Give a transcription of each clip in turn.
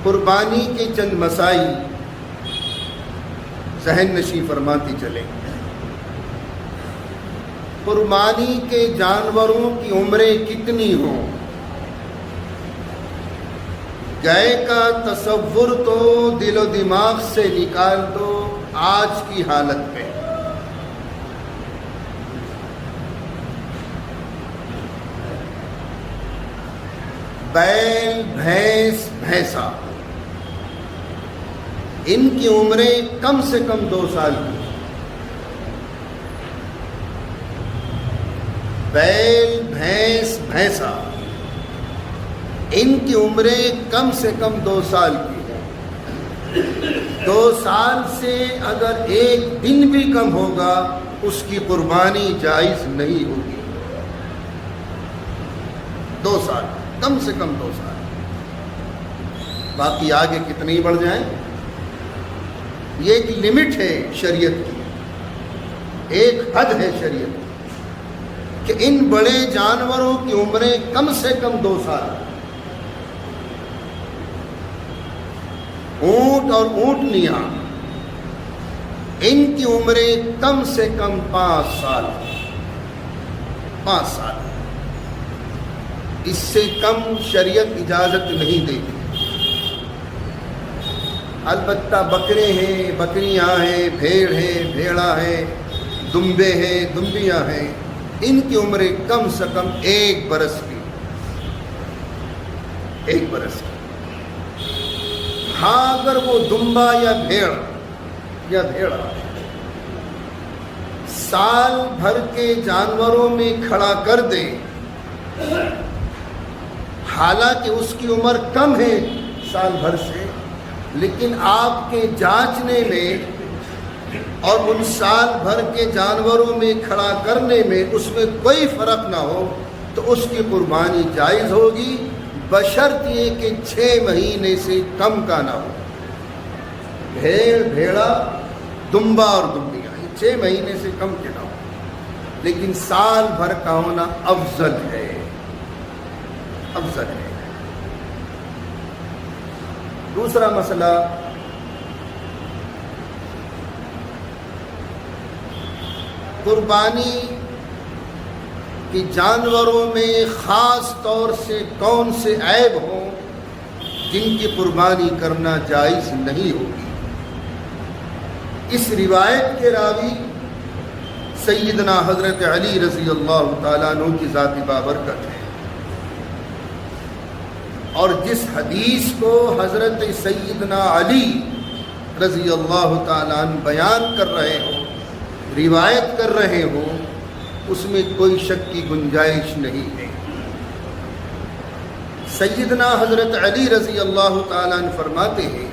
قربانی کے چند مسائل ذہن نشیں فرماتی چلیں۔ قربانی کے جانوروں کی عمریں کتنی ہوں، گائے کا تصور تو دل و دماغ سے نکال دو آج کی حالت میں۔ بیل، بھینس، بھینسا، ان کی عمریں کم سے کم 2 سال کی۔ بیل، بھینس، بھینسا، ان کی عمریں کم سے کم 2 سال کی ہے۔ 2 سال سے اگر 1 دن بھی کم ہوگا اس کی قربانی جائز نہیں ہوگی۔ 2 سال، کم سے کم 2 سال، باقی آگے کتنے ہی بڑھ جائیں۔ یہ ایک لمٹ ہے شریعت کی، ایک حد ہے شریعت کی کہ ان بڑے جانوروں کی عمریں کم سے کم 2 سال۔ اونٹ اور اونٹنیاں، ان کی عمریں کم سے کم 5 سال۔ 5 سال، اس سے کم شریعت اجازت نہیں دیتی۔ البتہ بکرے ہیں، بکریاں ہیں، بھیڑ ہیں، بھیڑا ہیں، دمبے ہیں، دمبیاں ہیں، ان کی عمریں کم سے کم 1 برس کی۔ 1 برس کی۔ ہاں اگر وہ دمبا یا بھیڑ یا بھیڑا سال بھر کے جانوروں میں کھڑا کر دے، حالانکہ اس کی عمر کم ہے سال بھر سے، لیکن آپ کے جانچنے میں اور ان سال بھر کے جانوروں میں کھڑا کرنے میں اس میں کوئی فرق نہ ہو تو اس کی قربانی جائز ہوگی، بشرط یہ کہ 6 مہینے سے کم کا نہ ہو۔ بھیڑ، بھیڑا، دمبا اور دمبیاں، یہ 6 مہینے سے کم کے نہ ہو، لیکن سال بھر کا ہونا افضل ہے، افضل ہے۔ دوسرا مسئلہ، قربانی کہ جانوروں میں خاص طور سے کون سے عیب ہوں جن کی قربانی کرنا جائز نہیں ہوگی۔ اس روایت کے راوی سیدنا حضرت علی رضی اللہ تعالیٰ عنہ کی ذات بابرکت ہے، اور جس حدیث کو حضرت سیدنا علی رضی اللہ تعالیٰ عنہ بیان کر رہے ہوں، روایت کر رہے ہوں، اس میں کوئی شک کی گنجائش نہیں ہے۔ سیدنا حضرت علی رضی اللہ تعالیٰ عنہ فرماتے ہیں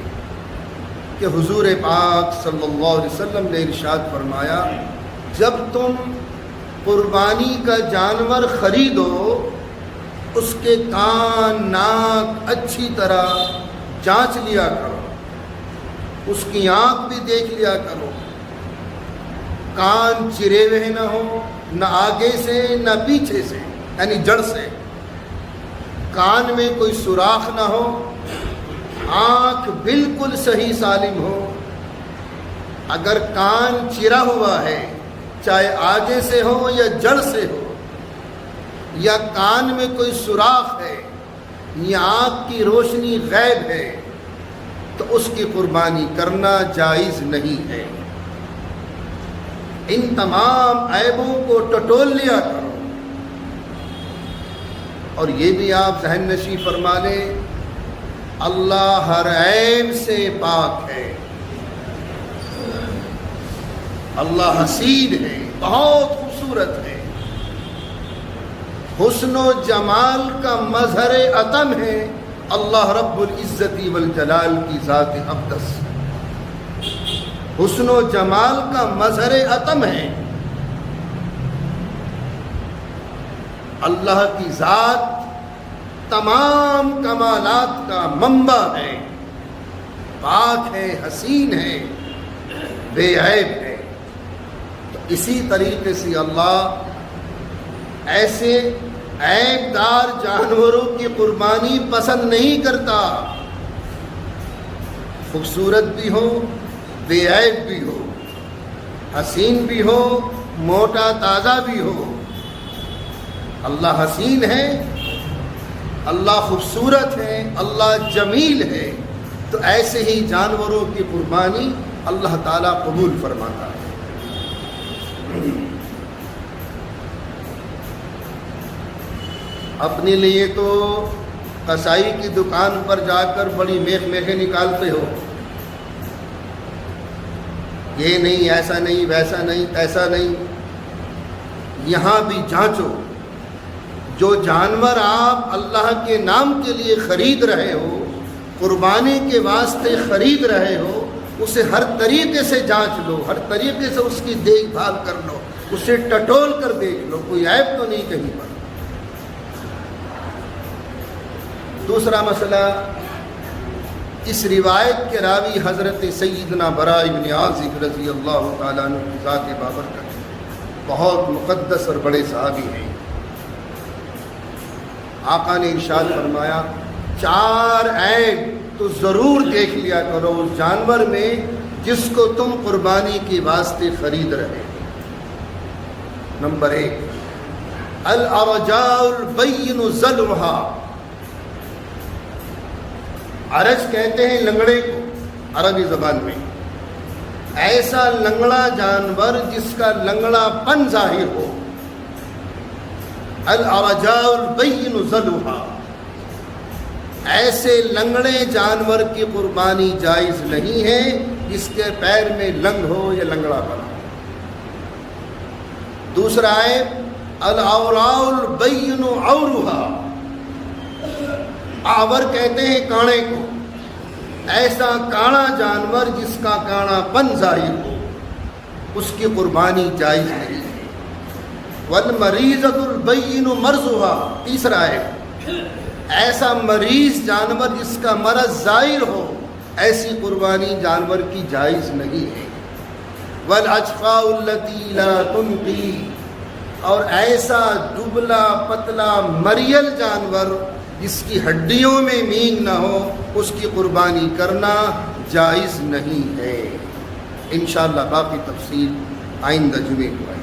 کہ حضور پاک صلی اللہ علیہ وسلم نے ارشاد فرمایا، جب تم قربانی کا جانور خریدو اس کے کان، ناک اچھی طرح جانچ لیا کرو، اس کی آنکھ بھی دیکھ لیا کرو، کان چرے ہوئے نہ ہو، نہ آگے سے نہ پیچھے سے، یعنی جڑ سے، کان میں کوئی سوراخ نہ ہو، آنکھ بالکل صحیح سالم ہو۔ اگر کان چرا ہوا ہے، چاہے آگے سے ہو یا جڑ سے ہو، یا کان میں کوئی سوراخ ہے یا آنکھ کی روشنی غائب ہے، تو اس کی قربانی کرنا جائز نہیں ہے۔ ان تمام عیبوں کو ٹٹول لیا کرو، اور یہ بھی آپ ذہن نشیں فرما لیں، اللہ ہر عیب سے پاک ہے، اللہ حسین ہے، بہت خوبصورت ہے، حسن و جمال کا مظہر عتم ہے اللہ رب العزت والجلال کی ذات اقدس، حسن و جمال کا مظہر عتم ہے، اللہ کی ذات تمام کمالات کا منبع ہے، پاک ہے، حسین ہے، بے عیب ہے۔ تو اسی طریقے سے اللہ ایسے عیب دار جانوروں کی قربانی پسند نہیں کرتا۔ خوبصورت بھی ہو، بے عیب بھی ہو، حسین بھی ہو، موٹا تازہ بھی ہو۔ اللہ حسین ہے، اللہ خوبصورت ہے، اللہ جمیل ہے، تو ایسے ہی جانوروں کی قربانی اللہ تعالیٰ قبول فرماتا ہے۔ اپنے لیے تو قصائی کی دکان پر جا کر بڑی میخیں نکالتے ہو، یہ نہیں، ایسا نہیں، ویسا نہیں، ایسا نہیں۔ یہاں بھی جانچو، جو جانور آپ اللہ کے نام کے لیے خرید رہے ہو، قربانی کے واسطے خرید رہے ہو، اسے ہر طریقے سے جانچ لو، ہر طریقے سے اس کی دیکھ بھال کر لو، اسے ٹٹول کر دیکھ لو، کوئی عیب تو نہیں کہیں پر۔ دوسرا مسئلہ، اس روایت کے راوی حضرت سیدنا براء بن عازب رضی اللہ تعالیٰ عنہ کی ذات بابرکت، بہت مقدس اور بڑے صحابی ہیں۔ آقا نے ارشاد فرمایا، 4 عیب تو ضرور دیکھ لیا کرو اس جانور میں جس کو تم قربانی کے واسطے خرید رہے ہو۔ نمبر 1، الارجاء البین ذلوھا۔ عرج کہتے ہیں لنگڑے کو عربی زبان میں، ایسا لنگڑا جانور جس کا لنگڑا پن ظاہر ہو۔ الارجاء البین ذلوھا، ایسے لنگڑے جانور کی قربانی جائز نہیں ہے جس کے پیر میں لنگ ہو یا لنگڑا پن ہو۔ دوسرا ہے الاوراء البین عورھا، آور کہتے ہیں کاڑے کو، ایسا کاڑا جانور جس کا کاڑا پن ظاہر ہو، اس کی قربانی جائز نہیں ہے۔ والمریضۃ البین مرضھا، تیسرا ہے ایسا مریض جانور جس کا مرض ظاہر ہو، ایسی قربانی جانور کی جائز نہیں ہے۔ والاجفاء التی لا تنقی، اور ایسا دبلا پتلا مریل جانور جس کی ہڈیوں میں مینگ نہ ہو، اس کی قربانی کرنا جائز نہیں ہے۔ انشاءاللہ باقی تفصیل آئندہ جمعے کو آئے۔